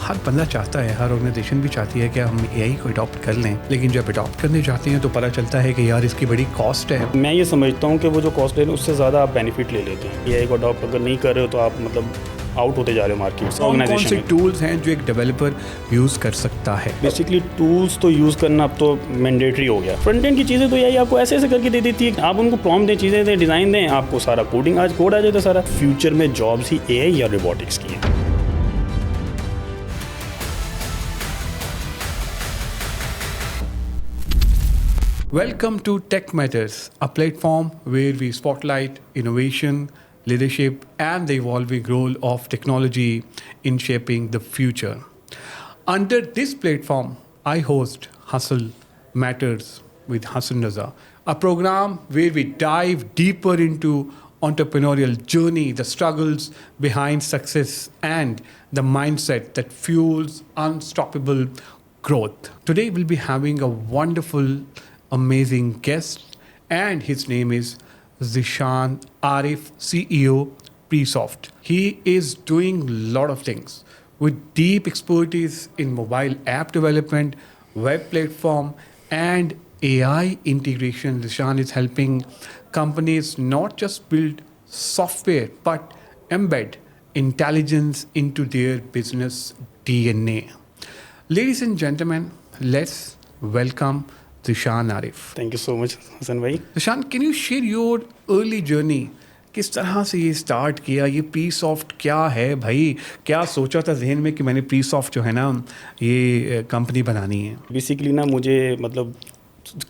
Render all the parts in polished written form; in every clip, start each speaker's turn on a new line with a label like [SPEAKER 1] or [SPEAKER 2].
[SPEAKER 1] हर बंदा चाहता है, हर ऑर्गेनाइजेशन भी चाहती है कि हम एआई को अडॉप्ट कर लें, लेकिन जब अडॉप्ट करने जाते हैं तो पता चलता है कि यार इसकी बड़ी कॉस्ट है।
[SPEAKER 2] मैं ये समझता हूँ कि वो जो कॉस्ट है उससे ज़्यादा आप बेनिफिट ले लेते हैं। एआई को अडॉप्ट अगर नहीं कर रहे हो तो आप मतलब आउट होते जा रहे हो मार्केट से।
[SPEAKER 1] कौन से टूल्स हैं जो एक डेवलपर यूज़ कर सकता है?
[SPEAKER 2] बेसिकली टूल्स तो यूज़ करना अब तो मैंडेटरी हो गया। फ्रंट एंड की चीज़ें तो एआई आपको ऐसे ऐसे करके दे देती है। आप उनको प्रॉम्प्ट दें, चीज़ें दें, डिज़ाइन दें, आपको सारा कोडिंग आज कोड आ जाता है सारा। फ्यूचर में जॉब्स ही एआई या रोबोटिक्स की हैं।
[SPEAKER 1] Welcome to Tech Matters, a platform where we spotlight innovation, leadership, and the evolving role of technology in shaping the future. Under this platform, I host Hustle Matters with Hassan Raza, a program where we dive deeper into entrepreneurial journey, the struggles behind success, and the mindset that fuels unstoppable growth. Today, we'll be having a wonderful amazing guest, and his name is Zishan Arif, CEO Presoft. He is doing a lot of things with deep expertise in mobile app development, web platform, and AI integration. Zishan is helping companies not just build software but embed intelligence into their business DNA. Ladies and gentlemen, let's welcome Zishan Arif.
[SPEAKER 2] Thank you so much Hasan भाई।
[SPEAKER 1] Zishan, can you share your early journey? किस तरह से ये start किया? ये प्रीसॉफ्ट क्या है भाई? क्या सोचा था जहन में कि मैंने प्रीसॉफ्ट जो है ना ये कंपनी बनानी है?
[SPEAKER 2] बेसिकली ना मुझे मतलब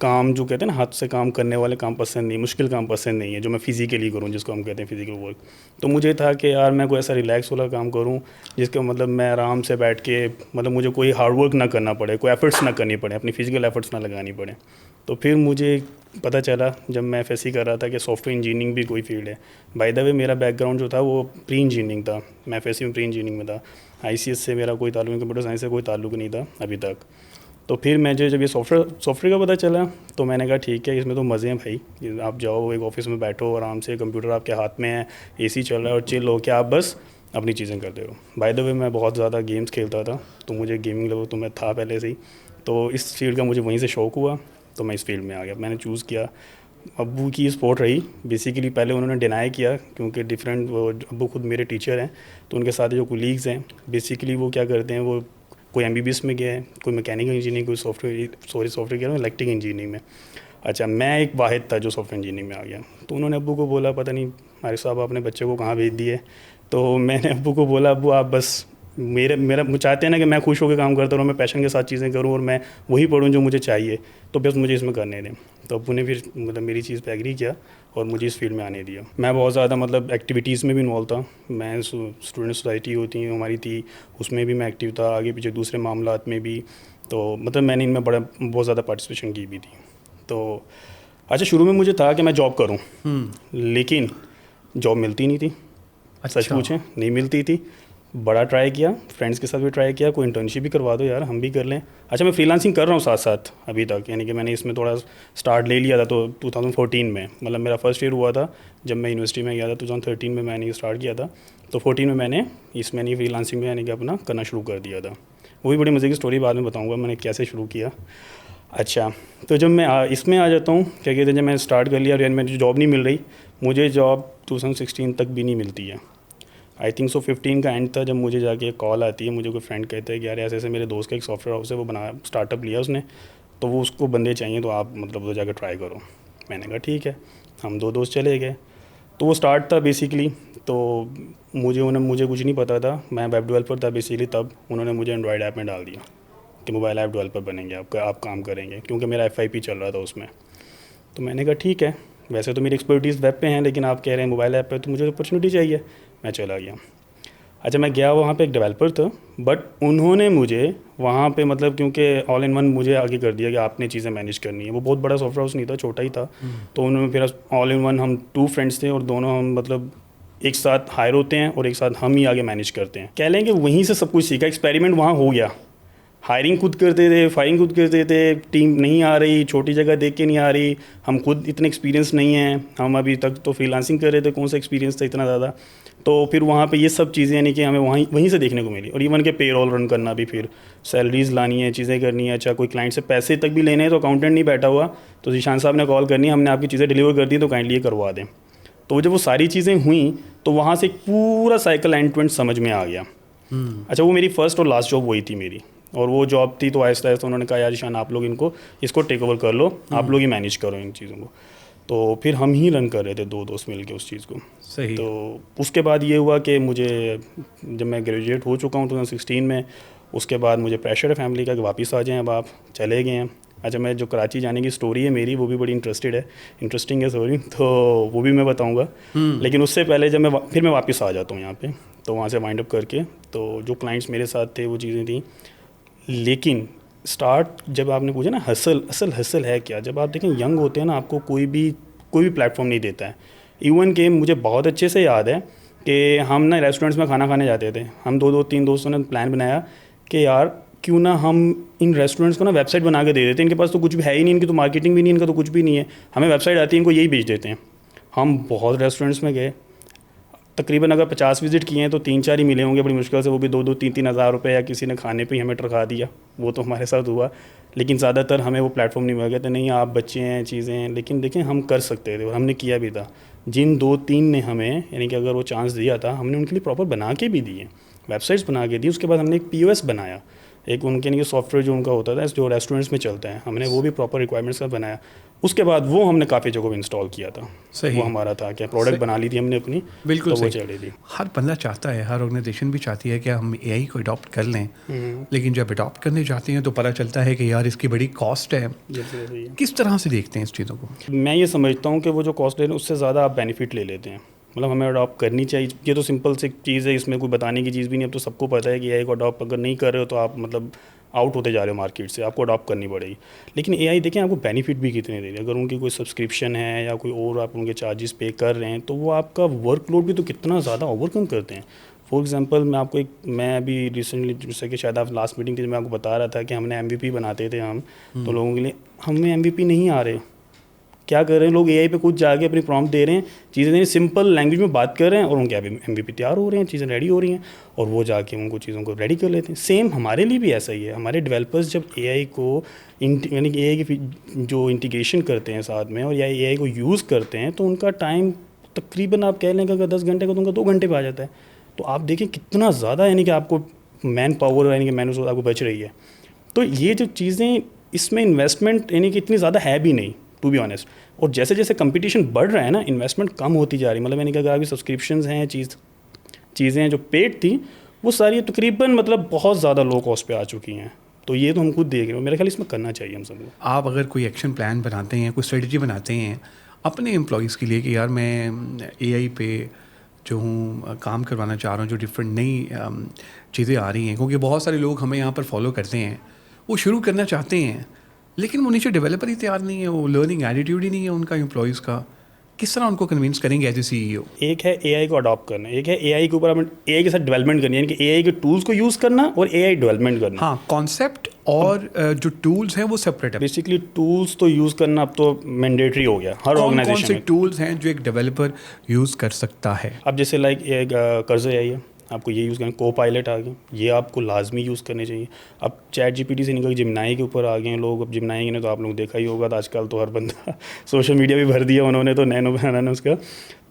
[SPEAKER 2] काम जो कहते हैं ना हाथ से काम करने वाले काम पसंद नहीं, मुश्किल काम पसंद नहीं है जो मैं फिज़िकली करूँ, जिसको हम कहते हैं फिज़िकल वर्क। तो मुझे था कि यार मैं कोई ऐसा रिलैक्स वाला काम करूँ जिसका मतलब मैं आराम से बैठ के मतलब मुझे कोई हार्ड वर्क ना करना पड़े, कोई एफर्ट्स ना करनी पड़े, अपनी फ़िज़िकल एफर्ट्स ना लगानी पड़े। तो फिर मुझे पता चला जब मैं एफएससी कर रहा था कि सॉफ्टवेयर इंजीनियरिंग भी कोई फील्ड है। बाय द वे मेरा बैकग्राउंड जो था वो प्री इंजीनियरिंग था, मैं एफएससी में प्री इंजीनियरिंग में था। आईसीएस से मेरा कोई ताल्लुक नहीं, कंप्यूटर साइंस से कोई ताल्लुक नहीं था अभी तक। तो फिर मुझे जब ये सॉफ्टवेयर का पता चला तो मैंने कहा ठीक है, इसमें तो मज़े हैं भाई। आप जाओ एक ऑफिस में बैठो आराम से, कंप्यूटर आपके हाथ में है, एसी चल रहा है और चिल हो के आप बस अपनी चीज़ें करते रहो। बाय द वे मैं बहुत ज़्यादा गेम्स खेलता था, तो मुझे गेमिंग लेवल तो मैं था पहले से ही, तो इस फील्ड का मुझे वहीं से शौक़ हुआ, तो मैं इस फील्ड में आ गया। मैंने चूज़ किया। अब्बू की सपोर्ट रही बेसिकली। पहले उन्होंने डिनाई किया क्योंकि डिफरेंट, वो अब्बू खुद मेरे टीचर हैं, तो उनके साथ जो कोलीग्स हैं बेसिकली वो क्या करते हैं, वो कोई एमबीबीएस में गया है, कोई मैकेनिकल इंजीनियरिंग, कोई सॉफ्टवेयर कह रहा हूँ इलेक्ट्रिक इंजीनियरिंग में। अच्छा, मैं एक वाहिद था जो सॉफ्टवेयर इंजीनियरिंग में आ गया। तो उन्होंने अब्बू को बोला पता नहीं हमारे साहब आपने बच्चे को कहाँ भेज दिए। तो मैंने अब्बू को बोला अब्बू आप बस मेरा चाहते हैं ना कि मैं खुश होकर काम करता रहूँ, मैं पैशन के साथ चीज़ें करूँ और मैं वही पढ़ूँ जो मुझे चाहिए, तो बस मुझे इसमें करने दें। तो अब्बू ने फिर मतलब मेरी चीज़ पे एग्री किया और मुझे इस फील्ड में आने दिया। मैं बहुत ज़्यादा मतलब एक्टिविटीज़ में भी इन्वॉल्व था। मैं स्टूडेंट सोसाइटी होती है हमारी थी, उसमें भी मैं एक्टिव था, आगे पीछे दूसरे मामलात में भी। तो मतलब मैंने इनमें बहुत ज़्यादा पार्टिसिपेशन की भी थी। तो अच्छा, शुरू में मुझे था कि मैं जॉब करूँ, लेकिन जॉब मिलती नहीं थी। सच पूछें नहीं मिलती थी। बड़ा ट्राई किया, फ्रेंड्स के साथ भी ट्राई किया, कोई इंटर्नशिप भी करवा दो यार हम भी कर लें। अच्छा, मैं फ्रीलांसिंग कर रहा हूँ साथ साथ अभी तक, यानी कि मैंने इसमें थोड़ा स्टार्ट ले लिया था तो 2014 में, मतलब मेरा फर्स्ट ईयर हुआ था जब मैं यूनिवर्सिटी में गया था। 2013 में मैंने स्टार्ट किया था, तो 14 में मैंने इसमें नहीं फ्रीलांसिंग में यानी कि अपना करना शुरू कर दिया था। वो भी बड़ी मज़े की स्टोरी बाद में बताऊँगा मैंने कैसे शुरू किया। अच्छा, तो जब मैं इसमें आ जाता हूँ, क्या कहते हैं, जब मैं स्टार्ट कर लिया और यानी मुझे जॉब नहीं मिल रही, मुझे जॉब 2016 तक भी नहीं मिलती है। आई थिंक सो 15 का एंड था जब मुझे जाके कॉल आती है, मुझे कोई फ्रेंड कहता है कि यार ऐसे ऐसे मेरे दोस्त का एक सॉफ्टवेयर हाउस है, वो बना स्टार्टअप लिया उसने, तो वो उसको बंदे चाहिए, तो आप मतलब उधर जाकर ट्राई करो। मैंने कहा ठीक है, हम 2 दोस्त चले गए। तो वो स्टार्ट था बेसिकली। तो मुझे कुछ नहीं पता था, मैं वेब डेवलपर था बेसिकली। तब उन्होंने मुझे एंड्रॉयड ऐप में डाल दिया कि मोबाइल ऐप डेवलपर बनेंगे आप काम करेंगे, क्योंकि मेरा FYP चल रहा था उसमें। तो मैंने कहा ठीक है, वैसे तो मेरी एक्सपर्टीज़ वेब पे हैं, लेकिन आप कह रहे हैं मोबाइल ऐप पे, तो मुझे अपॉर्चुनिटी चाहिए। मैं चला गया। अच्छा, मैं गया वहाँ पे एक डेवलपर था, बट उन्होंने मुझे वहाँ पे मतलब क्योंकि ऑल इन वन मुझे आगे कर दिया कि आपने चीज़ें मैनेज करनी है। वो बहुत बड़ा सॉफ्टवेयर हाउस नहीं था, छोटा ही था। तो उन्होंने फिर ऑल इन वन, हम 2 फ्रेंड्स थे और दोनों हम मतलब एक साथ हायर होते हैं और एक साथ हम ही आगे मैनेज करते हैं। कह लें कि वहीं से सब कुछ सीखा। एक्सपेरिमेंट वहाँ हो गया। हायरिंग खुद करते थे, फायरिंग खुद करते थे, टीम नहीं आ रही, छोटी जगह देख के नहीं आ रही, हम खुद इतने एक्सपीरियंस नहीं हैं, हम अभी तक तो फ्रीलांसिंग कर रहे थे, कौन सा एक्सपीरियंस था इतना ज़्यादा। तो फिर वहाँ पे ये सब चीज़ें यानी कि हमें वहीं से देखने को मिली। और इवन के पेरोल रन करना भी, फिर सैलरीज लानी है, चीज़ें करनी है, अच्छा कोई क्लाइंट से पैसे तक भी लेने हैं तो अकाउंटेंट नहीं बैठा हुआ, तो जीशान साहब ने कॉल करनी है, हमने आपकी चीज़ें डिलीवर कर दी तो काइंडली ये करवा दें। तो जब वो सारी चीज़ें हुई तो वहाँ से एक पूरा साइकिल एंड टू एंड समझ में आ गया। अच्छा, वो मेरी फर्स्ट और लास्ट जॉब वही थी मेरी, और वो जॉब थी तो आहिस्ता आहिस्ता उन्होंने कहा यार ईशान आप लोग इसको टेक ओवर कर लो, आप लोग ही मैनेज करो इन चीज़ों को। तो फिर हम ही रन कर रहे थे 2 दोस्त मिल के उस चीज़ को।
[SPEAKER 1] सही।
[SPEAKER 2] तो उसके बाद ये हुआ कि मुझे, जब मैं ग्रेजुएट हो चुका हूँ 2016 में, उसके बाद मुझे प्रेशर है फैमिली का कि वापस आ जाएं, अब आप चले गए हैं। अच्छा, मैं जो कराची जाने की स्टोरी है मेरी, वो भी बड़ी इंटरेस्टिंग है स्टोरी, तो वो भी मैं बताऊंगा। लेकिन उससे पहले जब फिर मैं वापस आ जाता हूँ यहाँ पे, तो वहाँ से वाइंड अप करके, तो जो क्लाइंट्स मेरे साथ थे वो चीज़ें थी। लेकिन स्टार्ट जब आपने पूछा ना असल हसल है क्या, जब आप देखें यंग होते हैं ना, आपको कोई भी प्लेटफॉर्म नहीं देता है। इवन के मुझे बहुत अच्छे से याद है कि हम ना रेस्टोरेंट्स में खाना खाने जाते थे, हम 3 दोस्तों ने प्लान बनाया कि यार क्यों ना हम इन रेस्टोरेंट्स को ना वेबसाइट बना के दे देते हैं, इनके पास तो कुछ भी है ही नहीं, इनकी तो मार्केटिंग भी नहीं, इनका तो कुछ भी नहीं है, हमें वेबसाइट आती है, इनको यही बेच देते हैं। हम बहुत रेस्टोरेंट्स में गए, तकरीबन अगर 50 विज़िट किए हैं तो 3-4 ही मिले होंगे बड़ी मुश्किल से, वो भी 2-3 हज़ार रुपये, या किसी ने खाने पे ही हमें टरखा दिया, वो तो हमारे साथ हुआ। लेकिन ज़्यादातर हमें वो प्लेटफॉर्म नहीं मिल गया था, नहीं आप बच्चे हैं, चीज़ें हैं। लेकिन देखें हम कर सकते थे और हमने किया भी था। जिन 2-3 ने हमें यानी कि अगर वो चांस दिया था, हमने उनके लिए प्रॉपर बना के भी दिए, वेबसाइट्स बना के दी। उसके बाद हमने एक POS बनाया, एक उनके नहीं सॉफ्टवेयर जो उनका होता था जो रेस्टोरेंट्स में चलता है, हमने वो भी प्रॉपर रिक्वायरमेंट्स का बनाया। उसके बाद वो हमने काफ़ी जगहों पे इंस्टॉल किया था।
[SPEAKER 1] सही।
[SPEAKER 2] वो हमारा था क्या, प्रोडक्ट बना ली थी हमने अपनी,
[SPEAKER 1] बिल्कुल
[SPEAKER 2] तो वो
[SPEAKER 1] सही।
[SPEAKER 2] चली थी।
[SPEAKER 1] हर बंदा चाहता है, हर ऑर्गेनाइजेशन भी चाहती है कि हम AI को अडॉप्ट कर लें, लेकिन जब अडॉप्ट करने जाते हैं तो पता चलता है कि यार इसकी बड़ी कॉस्ट है। किस तरह से देखते हैं इस चीज़ों को?
[SPEAKER 2] मैं ये समझता हूँ कि वो जो कॉस्ट ले रहे हैं उससे ज़्यादा आप बेनिफिट ले लेते हैं। मतलब हमें अडॉप्ट करनी चाहिए, ये तो सिंपल सी चीज़ है, इसमें कोई बताने की चीज़ भी नहीं। अब तो सबको पता है कि AI को अडॉप्ट अगर नहीं कर रहे हो तो आप मतलब आउट होते जा रहे हो मार्केट से, आपको अडॉप्ट करनी पड़ेगी। लेकिन AI देखें आपको बेनिफिट भी कितने दे रही है। अगर उनकी कोई सब्सक्रिप्शन है या कोई और आप उनके चार्जेस पे कर रहे हैं, तो वो आपका वर्कलोड भी तो कितना ज़्यादा ओवरकम करते हैं। फॉर एग्जांपल मैं आपको मैं अभी रिसेंटली, जैसे कि शायद आप लास्ट मीटिंग थी, मैं आपको बता रहा था कि हमने MVP बनाते थे हम, तो लोगों के लिए हमें MVP नहीं आ रहे। क्या कर रहे हैं लोग, AI पे कुछ जाके अपनी प्रॉम्प्ट दे रहे हैं, चीज़ें दे रहे हैं, सिंपल लैंग्वेज में बात कर रहे हैं और उनके MVP तैयार हो रहे हैं, चीज़ें रेडी हो रही हैं, और वो जाके उनको चीज़ों को रेडी कर लेते हैं। सेम हमारे लिए भी ऐसा ही है। हमारे डेवलपर्स जब AI को यानी कि AI की जो इंटीग्रेशन करते हैं साथ में, और या AI को यूज़ करते हैं, तो उनका टाइम तकरीबन आप कह लें कि अगर 10 घंटे का तो उनका 2 घंटे पे आ जाता है। तो आप देखें कितना ज़्यादा यानी कि आपको मैन पावर यानी कि मैन आपको बच रही है। तो ये जो चीज़ें, इसमें इन्वेस्टमेंट यानी कि इतनी ज़्यादा है भी नहीं, टू बी ऑनेस्ट। और जैसे जैसे कंपटीशन बढ़ रहा है ना, इन्वेस्टमेंट कम होती जा रही है। मतलब यानी कि अगर आपकी सब्सक्रिप्शंस हैं, चीज़ें जो पेड थी, वो सारी तकरीबन मतलब बहुत ज़्यादा लो कॉस्ट पे आ चुकी हैं। तो ये तो हम खुद देख रहे हो, मेरे ख्याल इसमें करना चाहिए हम सबको।
[SPEAKER 1] आप अगर कोई एक्शन प्लान बनाते हैं, कोई स्ट्रेटजी बनाते हैं अपने एम्प्लॉयज़ के लिए कि यार मैं AI पे जो हूँ काम करवाना चाह रहा हूँ, जो डिफरेंट नई चीज़ें आ रही हैं, क्योंकि बहुत सारे लोग हमें यहाँ पर फॉलो करते हैं, वो शुरू करना चाहते हैं, लेकिन वो नीचे डेवलपर ही तैयार नहीं है, वो लर्निंग एटीट्यूड ही नहीं है उनका एम्प्लॉयज़ का। किस तरह उनको कन्विंस करेंगे एज ए CEO?
[SPEAKER 2] एक है AI को अडॉप्ट करना, एक है AI के ऊपर हमें AI के साथ डेवलपमेंट करनी है, यानी कि AI के टूल्स को यूज़ करना और AI डेवलपमेंट करना।
[SPEAKER 1] हाँ, कॉन्सेप्ट और जो टूल्स हैं वो सेपरेट है।
[SPEAKER 2] बेसिकली टूल्स तो यूज़ करना अब तो मैंडेटरी हो गया हर ऑर्गेनाइजेशन में।
[SPEAKER 1] कौन से टूल्स हैं जो एक डेवलपर यूज़ कर सकता है?
[SPEAKER 2] अब जैसे लाइक एक कर्ज़ AI है, आपको ये यूज़ करना। Copilot आ गए, ये आपको लाजमी यूज़ करने चाहिए। अब ChatGPT से निकल जिमनाई के ऊपर आ गए हैं लोग। अब जिमनाई ने तो आप लोग देखा ही होगा, तो आजकल तो हर बंदा सोशल मीडिया भी भर दिया उन्होंने, तो नैनो बनाना उसका।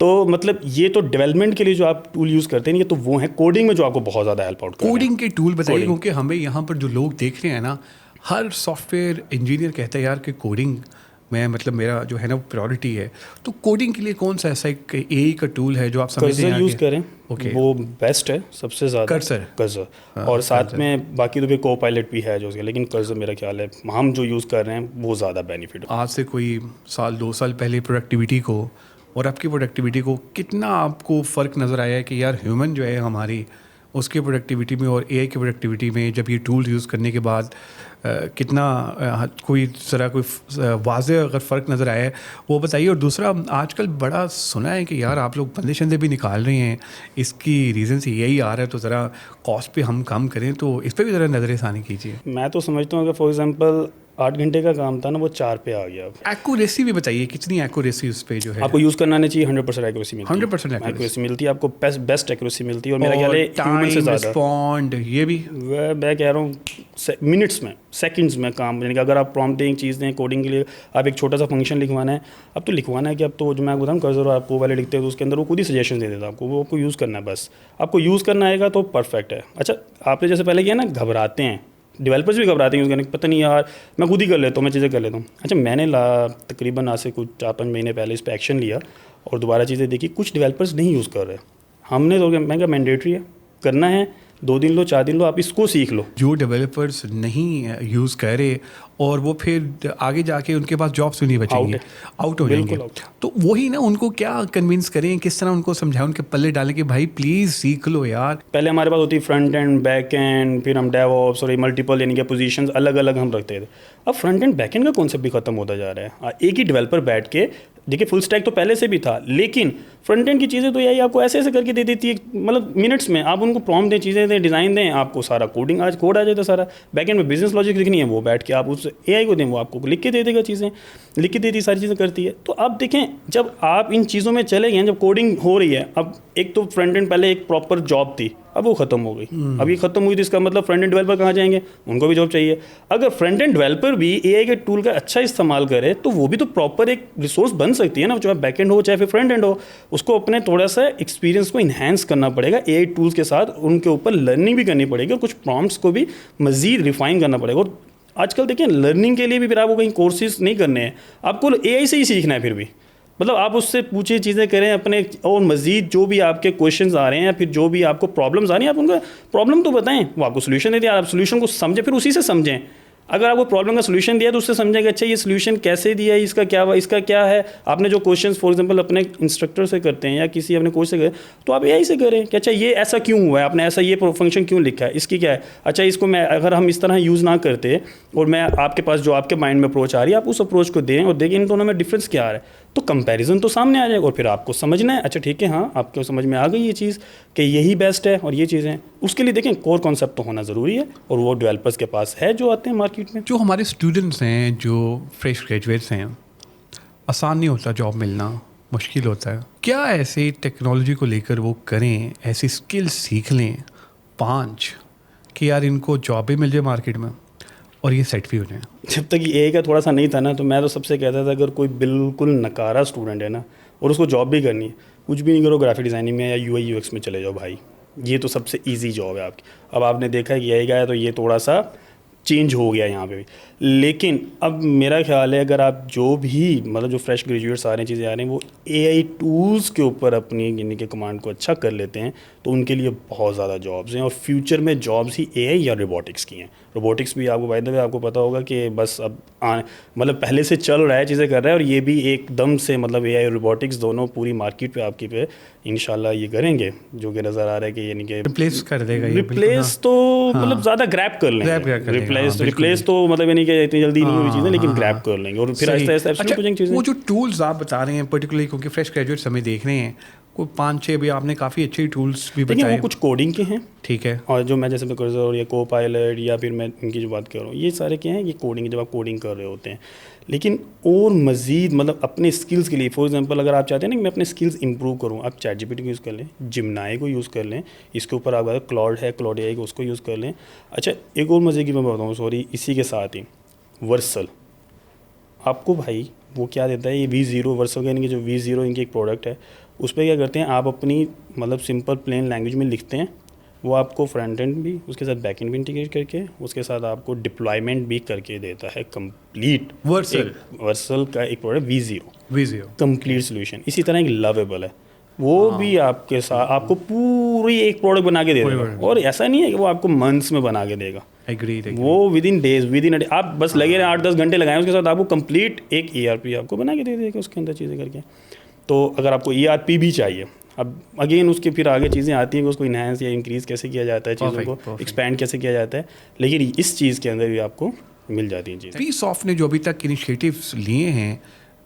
[SPEAKER 2] तो मतलब ये तो डेवलपमेंट के लिए जो आप टूल यूज़ करते हैं, ये तो वो है कोडिंग में जो आपको बहुत ज़्यादा हेल्प आउट कर रहे हैं।
[SPEAKER 1] कोडिंग के टूल बताइए, क्योंकि हमें यहाँ पर जो लोग देख रहे हैं ना, हर सॉफ्टवेयर इंजीनियर कहता है यार कि कोडिंग में मतलब मेरा जो है ना प्रायोरिटी है। तो कोडिंग के लिए कौन सा ऐसा एक AI का टूल है जो आप समझते हैं?
[SPEAKER 2] कर्सर यूज़ करें, वो बेस्ट है सबसे ज़्यादा। कर्सर
[SPEAKER 1] हाँ,
[SPEAKER 2] और साथ
[SPEAKER 1] कर्सर
[SPEAKER 2] में बाकी तो फिर Copilot भी है जो उसके, लेकिन कर्सर मेरा ख्याल है हम जो यूज़ कर रहे हैं वो ज़्यादा बेनिफिट।
[SPEAKER 1] आज से कोई 1-2 साल पहले प्रोडक्टिविटी को और आपकी प्रोडक्टिविटी को कितना आपको फ़र्क नज़र आया है कि यार ह्यूमन जो है हमारी, उसकी प्रोडक्टिविटी में और AI की प्रोडक्टिविटी में जब ये टूल यूज़ करने के बाद कितना कोई ज़रा कोई वाज़ेह अगर फ़र्क नज़र आया है वो बताइए। और दूसरा, आजकल बड़ा सुना है कि यार आप लोग बंदे शंदे भी निकाल रहे हैं, इसकी रीज़न से यही आ रहा है, तो ज़रा कॉस्ट पे हम कम करें, तो इस पर भी ज़रा नज़र षानी कीजिए।
[SPEAKER 2] मैं तो समझता हूँ कि फॉर एग्ज़ाम्पल 8 घंटे का काम था ना, वो 4 पे आ गया।
[SPEAKER 1] एक्यूरेसी भी बताइए, कितनी एक्यूरेसी उस पे जो है?
[SPEAKER 2] आपको यूज़ करना नहीं चाहिए, 100% एक्यूरेसी मिलती है।
[SPEAKER 1] 100%
[SPEAKER 2] एक्यूरेसी मिलती है आपको, बेस्ट एक्यूरेसी मिलती है, और मेरा ख्याल है ह्यूमन से
[SPEAKER 1] टाइम
[SPEAKER 2] ज़्यादा।
[SPEAKER 1] रिस्पॉन्ड ये भी
[SPEAKER 2] मैं कह रहा हूँ मिनट्स में, सेकंड्स में काम, यानी कि अगर आप प्रॉम्प्ट दें, चीज़ दें कोडिंग के लिए, आप एक छोटा सा फंक्शन लिखवाना है, अब तो लिखवाना है कि अब तो जो मैं बताऊँ कर्सर आप वो वाले लिखते हैं तो उसके अंदर वो खुद ही सजेशन दे देता है आपको, वो आपको यूज़ करना है बस, आपको यूज़ करना आएगा तो परफेक्ट है। अच्छा, आपने जैसे पहले किया ना, घबराते हैं डेवलपर्स भी, घबराते हैं यूज़ करने, पता नहीं यार मैं खुद ही कर लेता हूँ, मैं चीज़ें कर लेता हूँ। अच्छा, मैंने तकरीबन आज से कुछ 4-5 महीने पहले इस पर एक्शन लिया और दोबारा चीज़ें देखी, कुछ डेवलपर्स नहीं यूज़ कर रहे। हमने तो मैं क्या, मैंडेटरी है, करना है, 2 दिन लो 4 दिन लो, आप इसको सीख लो।
[SPEAKER 1] जो डेवलपर्स नहीं यूज़ कर रहे और वो फिर आगे जाके उनके पास जॉब्स भी नहीं बचेंगे, आउट हो जाएंगे, तो वही ना, उनको क्या कन्विंस करें, किस तरह उनको समझाएं, उनके पल्ले डालें कि भाई प्लीज़ सीख लो यार।
[SPEAKER 2] पहले हमारे पास होती फ्रंट एंड बैक एंड, फिर हम डेवऑप्स और मल्टीपल यानी कि पोजीशंस अलग अलग हम रखते थे। अब फ्रंट एंड बैक एंड का कॉन्सेप्ट भी खत्म होता जा रहा है। एक ही डेवलपर बैठ के, देखिए फुल स्टैक तो पहले से भी था, लेकिन फ्रंट एंड की चीज़ें तो यही आपको ऐसे ऐसे करके दे देती है, मतलब मिनट्स में आप उनको प्रॉम्प्ट दें, चीज़ें दें, डिज़ाइन दें, आपको सारा कोडिंग आज कोड आ जाता है सारा। बैक एंड में बिजनेस लॉजिक लिखनी है, वो बैठ के आप उस एआई को दें, वो आपको लिख के दे देगा, चीज़ें लिख के देती, सारी चीज़ें करती है। तो अब देखें, जब आप इन चीज़ों में चले गए, जब कोडिंग हो रही है, अब एक तो फ्रंट एंड पहले एक प्रॉपर जॉब थी, अब वो खत्म हो गई। अब ये खत्म हुई तो इसका मतलब फ्रंट एंड डेवलपर कहाँ जाएंगे, उनको भी जॉब चाहिए। अगर फ्रंट एंड डेवलपर भी एआई के टूल का अच्छा इस्तेमाल करे तो वो भी तो प्रॉपर एक रिसोर्स बन सकती है ना, चाहे बैक एंड हो चाहे फिर फ्रंट एंड हो, उसको अपने थोड़ा सा एक्सपीरियंस को इन्हेंस करना पड़ेगा एआई टूल्स के साथ, उनके ऊपर लर्निंग भी करनी पड़ेगी और कुछ प्रॉम्प्ट्स को भी मजीद रिफाइन करना पड़ेगा। और आजकल देखिए, लर्निंग के लिए भी फिर आपको कहीं कोर्सेज नहीं करने हैं, आपको एआई से ही सीखना है। फिर भी मतलब आप उससे पूछे, चीज़ें करें अपने, और मज़ीद जो भी आपके क्वेश्चंस आ रहे हैं या फिर जो भी आपको प्रॉब्लम्स आ रही हैं, आप उनका प्रॉब्लम तो बताएं, वो आपको सोल्यूशन दे दिया, आप सोल्यूशन को समझें, फिर उसी से समझें। अगर आपको प्रॉब्लम का सोल्यूशन दिया तो उससे समझेंगे, अच्छा ये सोल्यूशन कैसे दिया है, इसका क्या है। आपने जो क्वेश्चंस फॉर एग्जांपल अपने इंस्ट्रक्टर से करते हैं या किसी अपने कोच से करें, तो आप एआई से करें कि अच्छा ये ऐसा क्यों हुआ है, आपने ऐसा ये फंक्शन क्यों लिखा है, इसकी क्या है, अच्छा इसको मैं, अगर हम इस तरह यूज़ ना करते और मैं आपके पास जो आपके माइंड में अप्रोच आ रही है, आप उस अप्रोच को दें और देखें इन दोनों में डिफरेंस क्या आ रहा है, तो कंपैरिजन तो सामने आ जाएगा और फिर आपको समझना है, अच्छा ठीक है, हाँ आपको समझ में आ गई ये चीज़ कि यही बेस्ट है और ये चीज़ें। उसके लिए देखें कोर कॉन्सेप्ट तो होना ज़रूरी है और वो डेवलपर्स के पास है जो आते हैं मार्केट में।
[SPEAKER 1] जो हमारे स्टूडेंट्स हैं, जो फ्रेश ग्रेजुएट्स हैं, आसान नहीं होता, जॉब मिलना मुश्किल होता है, क्या ऐसे टेक्नोलॉजी को लेकर वो करें, ऐसी स्किल्स सीख लें 5 कि यार इनको जॉब भी मिल जाए मार्केट में और ये सेट भी हो जाए?
[SPEAKER 2] जब तक ये का थोड़ा सा नहीं था ना, तो मैं तो सबसे कहता था अगर कोई बिल्कुल नकारा स्टूडेंट है ना और उसको जॉब भी करनी है, कुछ भी नहीं करो, ग्राफिक डिज़ाइनिंग में या यूआई यूएक्स में चले जाओ भाई, ये तो सबसे ईजी जॉब है आपकी। अब आपने देखा कि यही का है तो ये थोड़ा सा चेंज हो गया यहाँ पे भी, लेकिन अब मेरा ख्याल है अगर आप जो भी मतलब जो फ्रेश ग्रेजुएट्स आ रहे हैं, चीज़ें आ रही हैं, वो एआई टूल्स के ऊपर अपनी यानी कि कमांड को अच्छा कर लेते हैं तो उनके लिए बहुत ज़्यादा जॉब्स हैं और फ्यूचर में जॉब्स ही एआई या रोबोटिक्स की हैं। रोबोटिक्स भी आपको बाय द वे आपको पता होगा कि बस अब मतलब पहले से चल रहा है, चीज़ें कर रहा है और ये भी एकदम से मतलब एआई और रोबोटिक्स दोनों पूरी मार्केट पे आपकी पे इंशाल्लाह ये करेंगे, जो कि नज़र आ रहा है कि यानी कि
[SPEAKER 1] रिप्लेस कर देगा ये,
[SPEAKER 2] रिप्लेस तो मतलब ज़्यादा ग्रैब कर लेंगे, रिप्लेस तो मतलब यानी कि इतनी जल्दी नहीं हुई चीज़ें, लेकिन ग्रैब कर लेंगे और फिर आहिस्ता आहिस्ता चीज़ें।
[SPEAKER 1] वो जो टूल्स आप बता रहे हैं पर्टिकुलरली, क्योंकि फ्रेश ग्रेजुएट्स हमें देख रहे हैं, कोई 5-6 भी आपने काफ़ी अच्छे टूल्स भी बताए,
[SPEAKER 2] वो कुछ कोडिंग के हैं,
[SPEAKER 1] ठीक है,
[SPEAKER 2] और जो मैं जैसे कर्सर और ये को पायलट या फिर मैं इनकी जो बात कर रहा हूँ, ये सारे क्या हैं, ये कोडिंग, जब आप कोडिंग कर रहे होते हैं। लेकिन और मज़ीद मतलब अपने स्किल्स के लिए, फॉर एग्जांपल अगर आप चाहते हैं ना कि मैं अपने स्किल्स इंप्रूव करूँ, आप चैट जीपीटी को यूज़ कर लें, जिमनाई को यूज़ कर लें, इसके ऊपर आप क्लाउड है, क्लाउड एआई को उसको यूज़ कर लें। अच्छा एक और मज़े की मैं बताऊँ, सॉरी, इसी के साथ ही वर्सल आपको भाई वो क्या देता है, ये V0 वर्सल यानी कि जो V0 इनकी एक प्रोडक्ट है, उस पर क्या करते हैं आप अपनी मतलब सिंपल प्लेन लैंग्वेज में लिखते हैं, वो आपको फ्रंट एंड भी उसके साथ बैक एंड भी इंटीग्रेट करके उसके साथ आपको डिप्लॉयमेंट भी करके देता है कंप्लीट। वर्सल का एक प्रोडक्ट V0 कंप्लीट सोल्यूशन। इसी तरह एक लवेबल है, वो भी आपके साथ आपको पूरी एक प्रोडक्ट बना के दे देगा और ऐसा नहीं है कि वो आपको मंथ्स में बना के देगा, वो with in days, with in आप बस लगे रहे 8-10 घंटे लगाएं, उसके साथ आपको कंप्लीट एक ERP आपको बना के दे देगा उसके अंदर चीज़ें करके। तो अगर आपको ERP भी चाहिए, अब अगेन उसके फिर आगे चीज़ें आती हैं कि उसको इन्हांस या इंक्रीज़ कैसे किया जाता है, चीज़ों को एक्सपैंड कैसे किया जाता है, लेकिन इस चीज़ के अंदर भी आपको मिल जाती हैं चीज़ें।
[SPEAKER 1] पीसॉफ्ट ने जो अभी तक इनिशिएटिव्स लिए हैं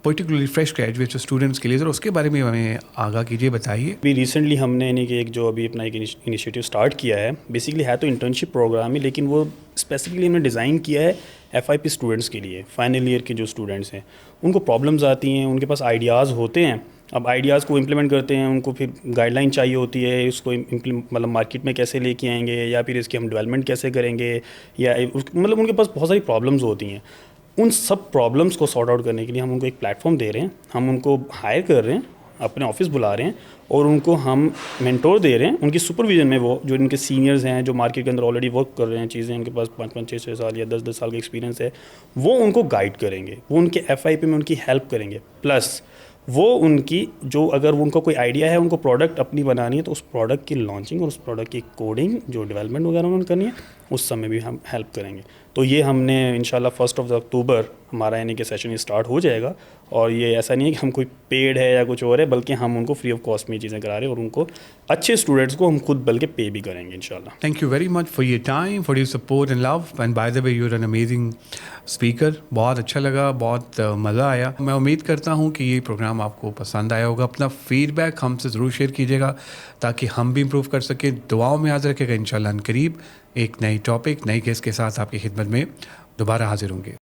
[SPEAKER 1] पर्टिकुलरली फ्रेश ग्रेजुएट स्टूडेंट्स के लिए, ज़रा उसके बारे में हमें आगाह कीजिए, बताइए।
[SPEAKER 2] अभी रिसेंटली हमने यानी कि एक जो अभी अपना एक इनिशिएटिव स्टार्ट किया है, बेसिकली है तो इंटर्नशिप प्रोग्राम ही, लेकिन वो स्पेसिफिकली हमने डिज़ाइन किया है FIP स्टूडेंट्स के लिए। फाइनल ईयर के जो स्टूडेंट्स हैं उनको प्रॉब्लम्स आती हैं, उनके पास आइडियाज़ होते हैं, अब आइडियाज़ को इम्प्लीमेंट करते हैं, उनको फिर गाइडलाइन चाहिए होती है, उसको मतलब मार्केट में कैसे लेके आएंगे या फिर इसकी हम डेवलपमेंट कैसे करेंगे, या मतलब उनके पास बहुत सारी प्रॉब्लम्स होती हैं। उन सब प्रॉब्लम्स को सॉर्ट आउट करने के लिए हम उनको एक प्लेटफॉर्म दे रहे हैं, हम उनको हायर कर रहे हैं, अपने ऑफिस बुला रहे हैं और उनको हम मेंटोर दे रहे हैं। उनकी सुपरविजन में वो जो इनके सीनियर्स हैं, जो मार्केट के अंदर ऑलरेडी वर्क कर रहे हैं, चीज़ें उनके पास 5-5, 6-6 साल या 10-10 साल का एक्सपीरियंस है, वो उनको गाइड करेंगे, वो उनके FIP में उनकी हेल्प करेंगे। प्लस वो उनकी जो अगर उनको कोई आइडिया है, उनको प्रोडक्ट अपनी बनानी है, तो उस प्रोडक्ट की लॉन्चिंग और उस प्रोडक्ट की कोडिंग जो डेवलपमेंट वगैरह उन्होंने करनी है, उस समय भी हम हेल्प करेंगे। तो ये हमने इंशाल्लाह 1 अक्टूबर हमारा यानी कि सेशन स्टार्ट हो जाएगा। और ये ऐसा नहीं है कि हम कोई पेड है या कुछ और है, बल्कि हम उनको फ्री ऑफ कॉस्ट में ये चीज़ें करा रहे हैं और उनको अच्छे स्टूडेंट्स को हम खुद बल्कि पे भी करेंगे इंशाल्लाह।
[SPEAKER 1] Thank you very much for your time, for your support and love, and by the way you are an amazing speaker. बहुत अच्छा लगा, बहुत मज़ा आया। मैं उम्मीद करता हूँ कि ये प्रोग्राम आपको पसंद आया होगा। अपना फीडबैक हमसे ज़रूर शेयर कीजिएगा ताकि हम भी इम्प्रूव कर सकें। दुआओं में याद रखेगा। इंशाल्लाह करीब एक नई टॉपिक, नई केस के साथ आपकी खिदमत में दोबारा हाजिर होंगे।